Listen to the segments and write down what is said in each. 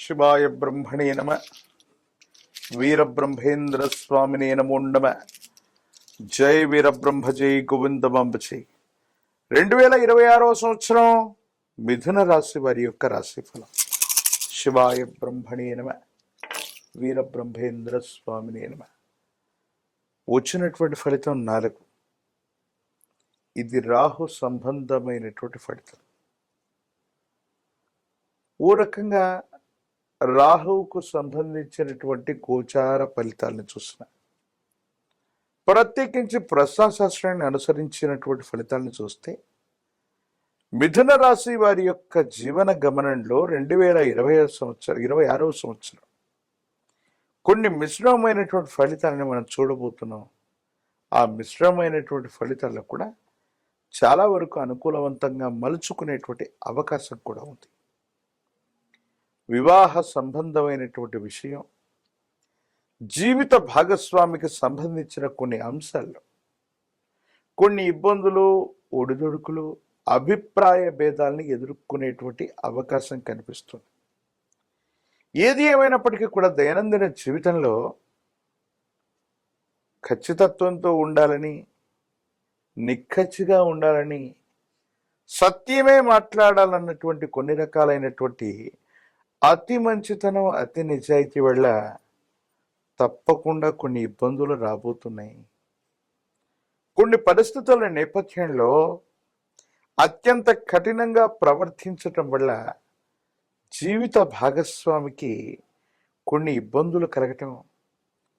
శివాయ బ్రహ్మణే నమ. వీరబ్రహ్మేంద్ర స్వామినే నమో నమ. జై వీరబ్రహ్మ, జై గోవిందమాంబ జై. 2026 సంవత్సరం మిథున రాశి వారి యొక్క రాశిఫలం. శివాయ బ్రహ్మణే నమ. వీరబ్రహ్మేంద్ర స్వామినే నమ. వచ్చినటువంటి ఫలితం 4. ఇది రాహు సంబంధమైనటువంటి ఫలితం. ఓ రకంగా రాహువుకు సంబంధించినటువంటి గోచార ఫలితాలను చూసిన, ప్రత్యేకించి ప్రశ్నాశాస్త్రాన్ని అనుసరించినటువంటి ఫలితాలను చూస్తే మిథున రాశి వారి యొక్క జీవన గమనంలో 2026 సంవత్సరం కొన్ని మిశ్రమమైనటువంటి ఫలితాలను మనం చూడబోతున్నాం. ఆ మిశ్రమమైనటువంటి ఫలితాల్లో కూడా చాలా వరకు అనుకూలవంతంగా మలుచుకునేటువంటి అవకాశం కూడా ఉంది. వివాహ సంబంధమైనటువంటి విషయం, జీవిత భాగస్వామికి సంబంధించిన కొన్ని అంశాల్లో కొన్ని ఇబ్బందులు, ఒడిదుడుకులు, అభిప్రాయ భేదాలని ఎదుర్కొనేటువంటి అవకాశం కనిపిస్తుంది. ఏది ఏమైనప్పటికీ కూడా దైనందిన జీవితంలో ఖచ్చితత్వంతో ఉండాలని, నిక్కచ్చిగా ఉండాలని, సత్యమే మాట్లాడాలన్నటువంటి కొన్ని రకాలైనటువంటి అతి మంచితనం, అతి నిజాయితీ వల్ల తప్పకుండా కొన్ని ఇబ్బందులు రాబోతున్నాయి. కొన్ని పరిస్థితుల నేపథ్యంలో అత్యంత కఠినంగా ప్రవర్తించటం వల్ల జీవిత భాగస్వామికి కొన్ని ఇబ్బందులు కలగటం,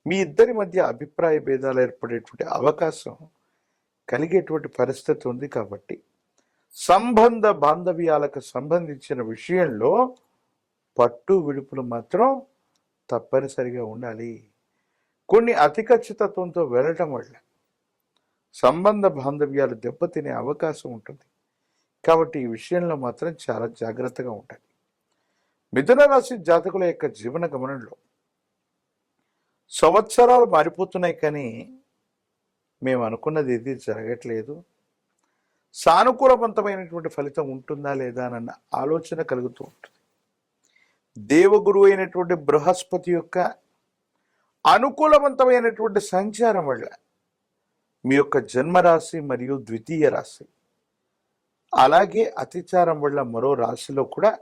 మీ ఇద్దరి మధ్య అభిప్రాయ భేదాలు ఏర్పడేటువంటి అవకాశం కలిగేటువంటి పరిస్థితి ఉంది. కాబట్టి సంబంధ బాంధవ్యాలకు సంబంధించిన విషయంలో పట్టు విడుపులు మాత్రం తప్పనిసరిగా ఉండాలి. కొన్ని అతి ఖచ్చితత్వంతో వెళ్ళటం వల్ల సంబంధ బాంధవ్యాలు దెబ్బతినే అవకాశం ఉంటుంది. కాబట్టి ఈ విషయంలో మాత్రం చాలా జాగ్రత్తగా ఉండాలి. మిథున రాశి జాతకుల యొక్క జీవన గమనంలో సంవత్సరాలు మారిపోతున్నాయి, కానీ మేము అనుకున్నది ఇది జరగట్లేదు, సానుకూలవంతమైనటువంటి ఫలితం ఉంటుందా లేదా అన్న ఆలోచన కలుగుతూ ఉంటుంది. దేవగురువు అయినటువంటి బృహస్పతి యొక్క అనుకూలవంతమైనటువంటి సంచారం వల్ల మీ యొక్క జన్మరాశి మరియు ద్వితీయ రాశి, అలాగే అతిచారం వల్ల మరో రాశిలో కూడా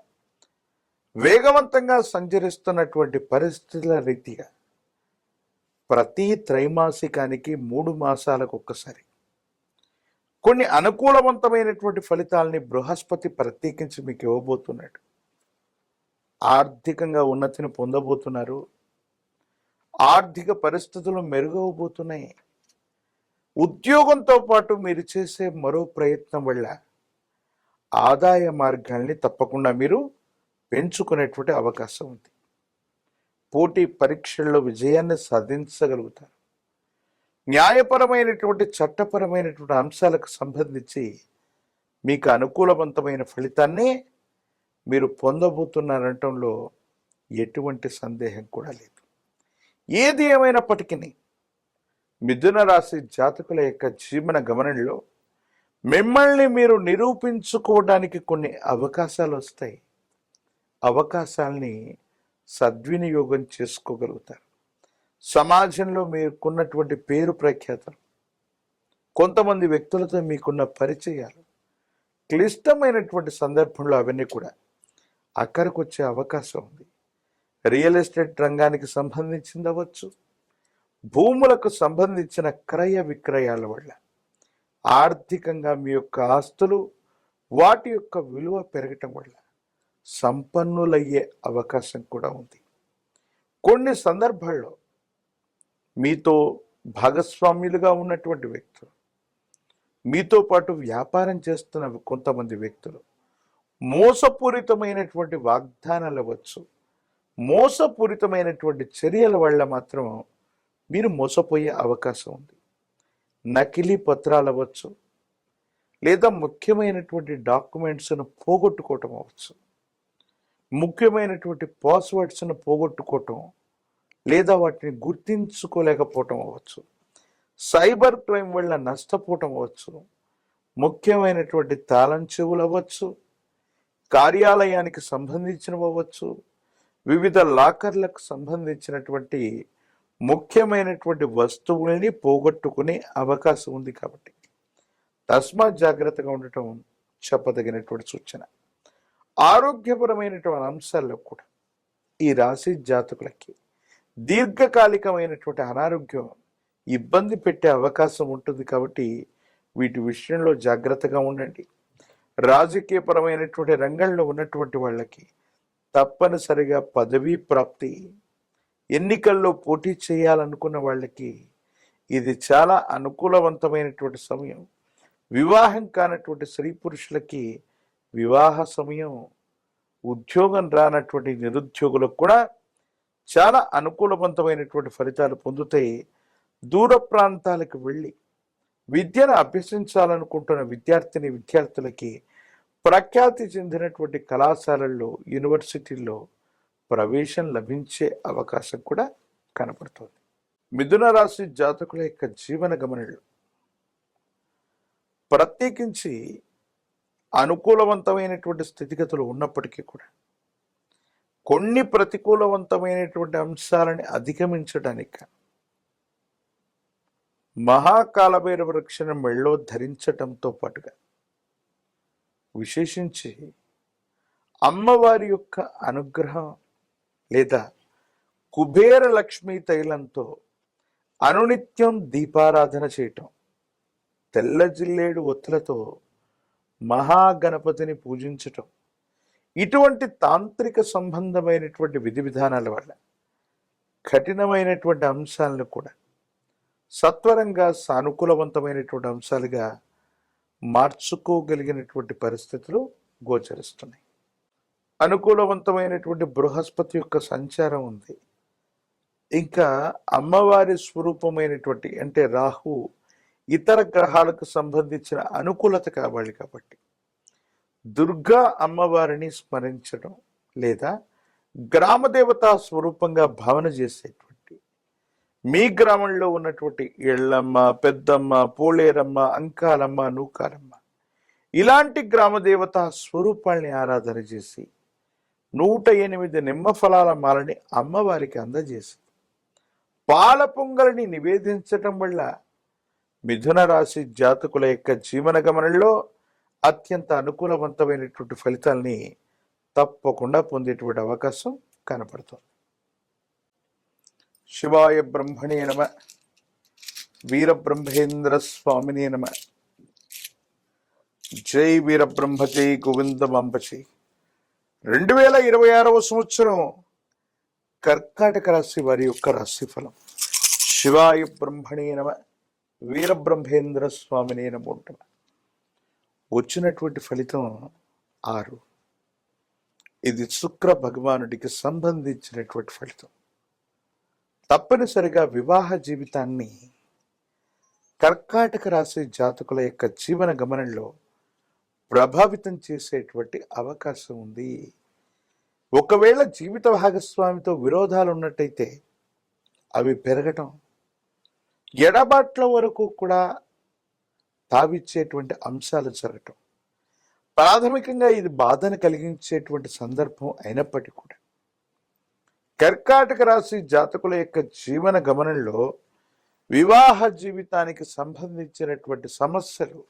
వేగవంతంగా సంచరిస్తున్నటువంటి పరిస్థితుల రీతిగా ప్రతి త్రైమాసికానికి 3 మాసాలకు ఒక్కసారి కొన్ని అనుకూలవంతమైనటువంటి ఫలితాలని బృహస్పతి ప్రత్యేకించి మీకు ఇవ్వబోతున్నాడు. ఆర్థికంగా ఉన్నతిని పొందబోతున్నారు. ఆర్థిక పరిస్థితులు మెరుగవబోతున్నాయి. ఉద్యోగంతో పాటు మీరు చేసే మరో ప్రయత్నం వల్ల ఆదాయ మార్గాల్ని తప్పకుండా మీరు పెంచుకునేటువంటి అవకాశం ఉంది. పోటీ పరీక్షల్లో విజయాన్ని సాధించగలుగుతారు. న్యాయపరమైనటువంటి, చట్టపరమైనటువంటి అంశాలకు సంబంధించి మీకు అనుకూలవంతమైన ఫలితాన్ని మీరు పొందబోతున్నారనటంలో ఎటువంటి సందేహం కూడా లేదు. ఏది ఏమైనప్పటికీ మిథున రాశి జాతకుల యొక్క జీవన గమనంలో మిమ్మల్ని మీరు నిరూపించుకోవడానికి కొన్ని అవకాశాలు వస్తాయి. అవకాశాలని సద్వినియోగం చేసుకోగలుగుతారు. సమాజంలో మీకున్నటువంటి పేరు ప్రఖ్యాతలు, కొంతమంది వ్యక్తులతో మీకున్న పరిచయాలు, క్లిష్టమైనటువంటి సందర్భంలో అవన్నీ కూడా అక్కడికి వచ్చే అవకాశం ఉంది. రియల్ ఎస్టేట్ రంగానికి సంబంధించింది అవ్వచ్చు, భూములకు సంబంధించిన క్రయ విక్రయాల వల్ల ఆర్థికంగా మీ యొక్క ఆస్తులు, వాటి యొక్క విలువ పెరగటం వల్ల సంపన్నులయ్యే అవకాశం కూడా ఉంది. కొన్ని సందర్భాల్లో మీతో భాగస్వామ్యులుగా ఉన్నటువంటి వ్యక్తులు, మీతో పాటు వ్యాపారం చేస్తున్న కొంతమంది వ్యక్తులు మోసపూరితమైనటువంటి వాగ్దానాలు అవ్వచ్చు, మోసపూరితమైనటువంటి చర్యల వల్ల మాత్రం మీరు మోసపోయే అవకాశం ఉంది. నకిలీ పత్రాలు అవ్వచ్చు, లేదా ముఖ్యమైనటువంటి డాక్యుమెంట్స్ను పోగొట్టుకోవటం అవ్వచ్చు, ముఖ్యమైనటువంటి పాస్వర్డ్స్ను పోగొట్టుకోవటం, లేదా వాటిని గుర్తించుకోలేకపోవటం అవ్వచ్చు, సైబర్ క్రైమ్ వల్ల నష్టపోవటం అవ్వచ్చు, ముఖ్యమైనటువంటి తాళం చెవులు అవ్వచ్చు, కార్యాలయానికి సంబంధించినవి అవ్వచ్చు, వివిధ లాకర్లకు సంబంధించినటువంటి ముఖ్యమైనటువంటి వస్తువుల్ని పోగొట్టుకునే అవకాశం ఉంది. కాబట్టి తస్మాత్ జాగ్రత్తగా ఉండటం చెప్పదగినటువంటి సూచన. ఆరోగ్యపరమైనటువంటి అంశాల్లో కూడా ఈ రాశి జాతకులకి దీర్ఘకాలికమైనటువంటి అనారోగ్యం ఇబ్బంది పెట్టే అవకాశం ఉంటుంది. కాబట్టి వీటి విషయంలో జాగ్రత్తగా ఉండండి. రాజకీయపరమైనటువంటి రంగంలో ఉన్నటువంటి వాళ్ళకి తప్పనిసరిగా పదవీ ప్రాప్తి, ఎన్నికల్లో పోటీ చేయాలనుకున్న వాళ్ళకి ఇది చాలా అనుకూలవంతమైనటువంటి సమయం. వివాహం కానటువంటి స్త్రీ పురుషులకి వివాహ సమయం. ఉద్యోగం రానటువంటి నిరుద్యోగులకు కూడా చాలా అనుకూలవంతమైనటువంటి ఫలితాలు పొందుతాయి. దూర ప్రాంతాలకు వెళ్ళి విద్యను అభ్యసించాలనుకుంటున్న విద్యార్థులకి ప్రఖ్యాతి చెందినటువంటి కళాశాలల్లో, యూనివర్సిటీల్లో ప్రవేశం లభించే అవకాశం కూడా కనపడుతుంది. మిథున రాశి జాతకుల యొక్క జీవన గమనంలో ప్రత్యేకించి అనుకూలవంతమైనటువంటి స్థితిగతులు ఉన్నప్పటికీ కూడా కొన్ని ప్రతికూలవంతమైనటువంటి అంశాలని అధిగమించడానికి మహాకాలభైరవ వృక్షను మెళ్ళో ధరించటంతో పాటుగా విశేషించి అమ్మవారి యొక్క అనుగ్రహం లేదా కుబేర లక్ష్మీ తైలంతో అనునిత్యం దీపారాధన చేయటం, తెల్ల జిల్లేడు ఒత్తులతో మహాగణపతిని పూజించటం, ఇటువంటి తాంత్రిక సంబంధమైనటువంటి విధి విధానాల వల్ల కఠినమైనటువంటి అంశాలను కూడా సత్వరంగా సానుకూలవంతమైనటువంటి అంశాలుగా మార్చుకోగలిగినటువంటి పరిస్థితులు గోచరిస్తున్నాయి. అనుకూలవంతమైనటువంటి బృహస్పతి యొక్క సంచారం ఉంది. ఇంకా అమ్మవారి స్వరూపమైనటువంటి అంటే రాహు ఇతర గ్రహాలకు సంబంధించిన అనుకూలత కావాలి. కాబట్టి దుర్గా అమ్మవారిని స్మరించడం లేదా గ్రామదేవతా స్వరూపంగా భావన చేసేటువంటి మీ గ్రామంలో ఉన్నటువంటి ఎళ్ళమ్మ, పెద్దమ్మ, పోలేరమ్మ, అంకాలమ్మ, నూకాలమ్మ ఇలాంటి గ్రామదేవతా స్వరూపాల్ని ఆరాధన చేసి 108 నిమ్మ ఫలాల మాలని అమ్మవారికి అందజేసి పాల పొంగలిని నివేదించటం వల్ల మిథున రాశి జాతకుల యొక్క జీవన గమనంలో అత్యంత అనుకూలవంతమైనటువంటి ఫలితాల్ని తప్పకుండా పొందేటువంటి అవకాశం కనపడుతుంది. శివాయ బ్రహ్మణే నమ. వీరబ్రహ్మేంద్ర స్వామినే నమ. జై వీరబ్రహ్మ, జై గోవిందమాంబజై. 2026వ సంవత్సరం కర్కాటక రాశి వారి యొక్క రాశిఫలం. శివాయ బ్రహ్మణే నమ. వీరబ్రహ్మేంద్ర స్వామినే నమో నమ. వచ్చినటువంటి ఫలితం 6. ఇది శుక్ర భగవానుడికి సంబంధించినటువంటి ఫలితం. తప్పనిసరిగా వివాహ జీవితాన్ని కర్కాటక రాశి జాతకుల యొక్క జీవన గమనంలో ప్రభావితం చేసేటువంటి అవకాశం ఉంది. ఒకవేళ జీవిత భాగస్వామితో విరోధాలు ఉన్నట్టయితే అవి పెరగటం, ఎడబాట్ల వరకు కూడా తావిచ్చేటువంటి అంశాలు జరగటం, ప్రాథమికంగా ఇది బాధను కలిగించేటువంటి సందర్భం అయినప్పటికీ కూడా కర్కాటక రాశి జాతకుల యొక్క జీవన గమనంలో వివాహ జీవితానికి సంబంధించినటువంటి సమస్యలు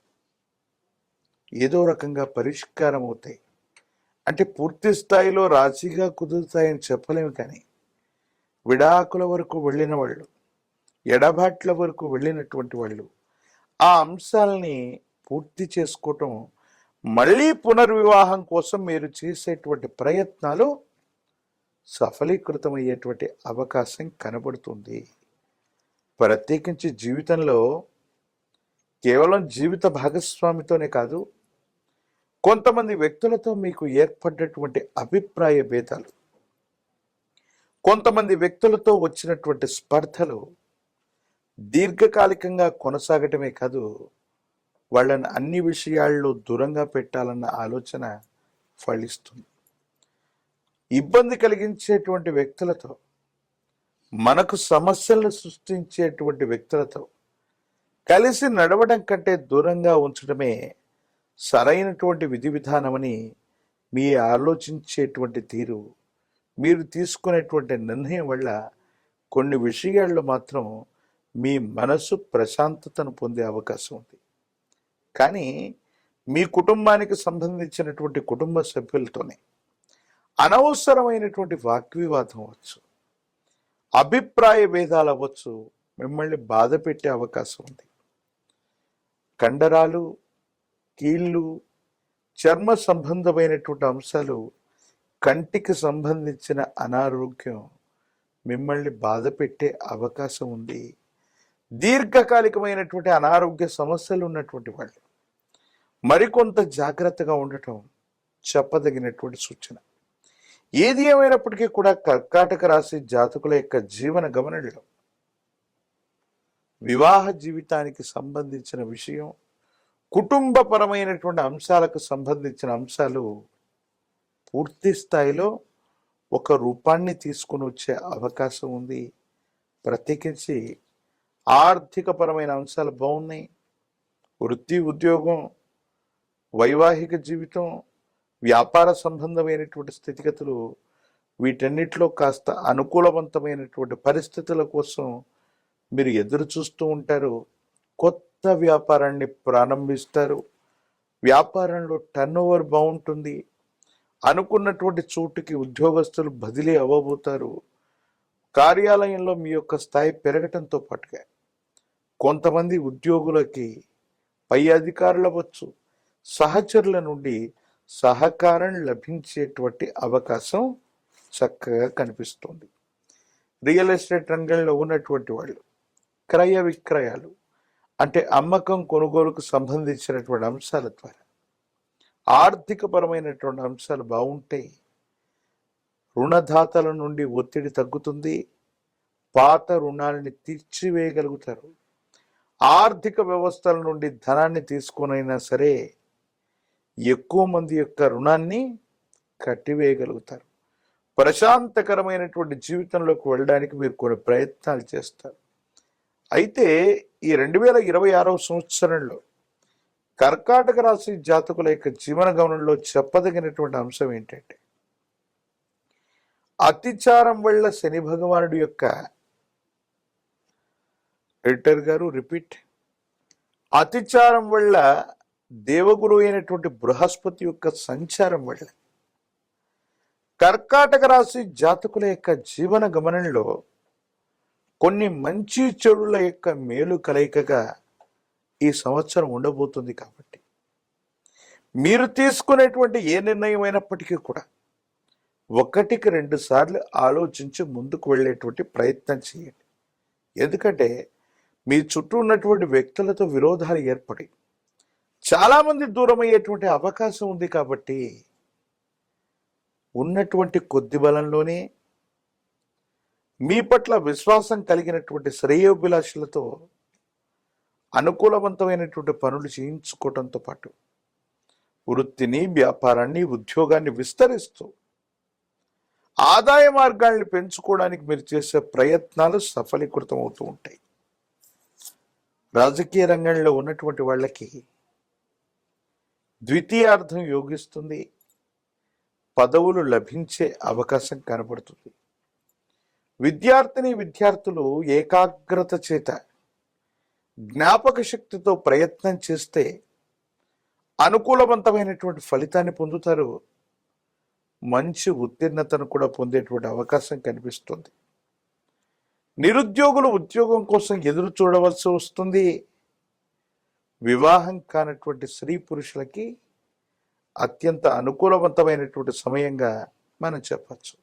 ఏదో రకంగా పరిష్కారం అవుతాయి. అంటే పూర్తి స్థాయిలో రాజీగా కుదురుతాయని చెప్పలేము, కానీ విడాకుల వరకు వెళ్ళిన వాళ్ళు, ఎడబాట్ల వరకు వెళ్ళినటువంటి వాళ్ళు ఆ అంశాలని పూర్తి చేసుకోవటం, మళ్ళీ పునర్వివాహం కోసం మీరు చేసేటువంటి ప్రయత్నాలు సఫలీకృతమయ్యేటువంటి అవకాశం కనబడుతుంది. ప్రత్యేకించి జీవితంలో కేవలం జీవిత భాగస్వామితోనే కాదు, కొంతమంది వ్యక్తులతో మీకు ఏర్పడ్డటువంటి అభిప్రాయ భేదాలు, కొంతమంది వ్యక్తులతో వచ్చినటువంటి స్పర్ధలు దీర్ఘకాలికంగా కొనసాగటమే కాదు, వాళ్ళని అన్ని విషయాల్లో దూరంగా పెట్టాలన్న ఆలోచన ఫలిస్తుంది. ఇబ్బంది కలిగించేటువంటి వ్యక్తులతో, మనకు సమస్యలను సృష్టించేటువంటి వ్యక్తులతో కలిసి నడవడం కంటే దూరంగా ఉంచడమే సరైనటువంటి విధి విధానమని మీ ఆలోచించేటువంటి తీరు మీరు తీసుకునేటువంటి నిర్ణయం వల్ల కొన్ని విషయాల్లో మాత్రం మీ మనసు ప్రశాంతతను పొందే అవకాశం ఉంది. కానీ మీ కుటుంబానికి సంబంధించినటువంటి కుటుంబ సభ్యులతోనే అనవసరమైనటువంటి వాగ్వివాదం అవ్వచ్చు, అభిప్రాయ భేదాలు అవ్వచ్చు, మిమ్మల్ని బాధ పెట్టే అవకాశం ఉంది. కండరాలు, కీళ్ళు, చర్మ సంబంధమైనటువంటి అంశాలు, కంటికి సంబంధించిన అనారోగ్యం మిమ్మల్ని బాధ పెట్టే అవకాశం ఉంది. దీర్ఘకాలికమైనటువంటి అనారోగ్య సమస్యలు ఉన్నటువంటి వాళ్ళు మరికొంత జాగ్రత్తగా ఉండటం చెప్పదగినటువంటి సూచన. ఏది ఏమైనప్పటికీ కూడా కర్కాటక రాశి జాతకుల యొక్క జీవన గమనంలో వివాహ జీవితానికి సంబంధించిన విషయం, కుటుంబపరమైనటువంటి అంశాలకు సంబంధించిన అంశాలు పూర్తి స్థాయిలో ఒక రూపాన్ని తీసుకుని వచ్చే అవకాశం ఉంది. ప్రత్యేకించి ఆర్థికపరమైన అంశాలు బాగున్నాయి. వృత్తి, ఉద్యోగం, వైవాహిక జీవితం, వ్యాపార సంబంధమైనటువంటి స్థితిగతులు, వీటన్నిటిలో కాస్త అనుకూలవంతమైనటువంటి పరిస్థితుల కోసం మీరు ఎదురు చూస్తూ ఉంటారు. కొత్త వ్యాపారాన్ని ప్రారంభిస్తారు. వ్యాపారంలో టర్నోవర్ బాగుంటుంది. అనుకున్నటువంటి చోటుకి ఉద్యోగస్తులు బదిలీ అవ్వబోతారు. కార్యాలయంలో మీ యొక్క స్థాయి పెరగటంతో పాటుగా కొంతమంది ఉద్యోగులకి పై అధికారులు అవ్వచ్చు, సహచరుల నుండి సహకారం లభించేటువంటి అవకాశం చక్కగా కనిపిస్తుంది. రియల్ ఎస్టేట్ రంగంలో ఉన్నటువంటి వాళ్ళు క్రయ విక్రయాలు అంటే అమ్మకం కొనుగోలుకు సంబంధించినటువంటి అంశాల ద్వారా ఆర్థికపరమైనటువంటి అంశాలు బాగుంటాయి. రుణదాతల నుండి ఒత్తిడి తగ్గుతుంది. పాత రుణాలని తీర్చివేయగలుగుతారు. ఆర్థిక వ్యవస్థల నుండి ధనాన్ని తీసుకొనైనా సరే ఎక్కువ మంది యొక్క రుణాన్ని కట్టివేయగలుగుతారు. ప్రశాంతకరమైనటువంటి జీవితంలోకి వెళ్ళడానికి మీరు కొన్ని ప్రయత్నాలు చేస్తారు. అయితే ఈ 2026వ సంవత్సరంలో కర్కాటక రాశి జాతకుల యొక్క జీవన గమనంలో చెప్పదగినటువంటి అంశం ఏంటంటే, అతిచారం వల్ల శని భగవానుడి యొక్క ఎడిటర్ గారు రిపీట్, అతిచారం వల్ల దేవగురు అయినటువంటి బృహస్పతి యొక్క సంచారం వల్ల కర్కాటక రాశి జాతకుల యొక్క జీవన గమనంలో కొన్ని మంచి చెడుల యొక్క మేలు కలయికగా ఈ సంవత్సరం ఉండబోతుంది. కాబట్టి మీరు తీసుకునేటువంటి ఏ నిర్ణయం అయినప్పటికీ కూడా 1-2 సార్లు ఆలోచించి ముందుకు వెళ్ళేటువంటి ప్రయత్నం చేయండి. ఎందుకంటే మీ చుట్టూ ఉన్నటువంటి వ్యక్తులతో విరోధాలు ఏర్పడి చాలామంది దూరం అయ్యేటువంటి అవకాశం ఉంది. కాబట్టి ఉన్నటువంటి కొద్ది బలంలోనే మీ పట్ల విశ్వాసం కలిగినటువంటి శ్రేయోభిలాషులతో అనుకూలవంతమైనటువంటి పనులు చేయించుకోవడంతో పాటు వృత్తిని, వ్యాపారాన్ని, ఉద్యోగాన్ని విస్తరిస్తూ ఆదాయ మార్గాల్ని పెంచుకోవడానికి మీరు చేసే ప్రయత్నాలు సఫలీకృతం అవుతూ ఉంటాయి. రాజకీయ రంగంలో ఉన్నటువంటి వాళ్ళకి ద్వితీయార్థం యోగిస్తుంది. పదవులు లభించే అవకాశం కనబడుతుంది. విద్యార్థులు ఏకాగ్రత చేత జ్ఞాపక శక్తితో ప్రయత్నం చేస్తే అనుకూలవంతమైనటువంటి ఫలితాన్ని పొందుతారు. మంచి ఉత్తీర్ణతను కూడా పొందేటువంటి అవకాశం కనిపిస్తుంది. నిరుద్యోగులు ఉద్యోగం కోసం ఎదురు చూడవలసి వస్తుంది. వివాహం కానటువంటి స్త్రీ పురుషులకి అత్యంత అనుకూలవంతమైనటువంటి సమయంగా మనం చెప్పచ్చు.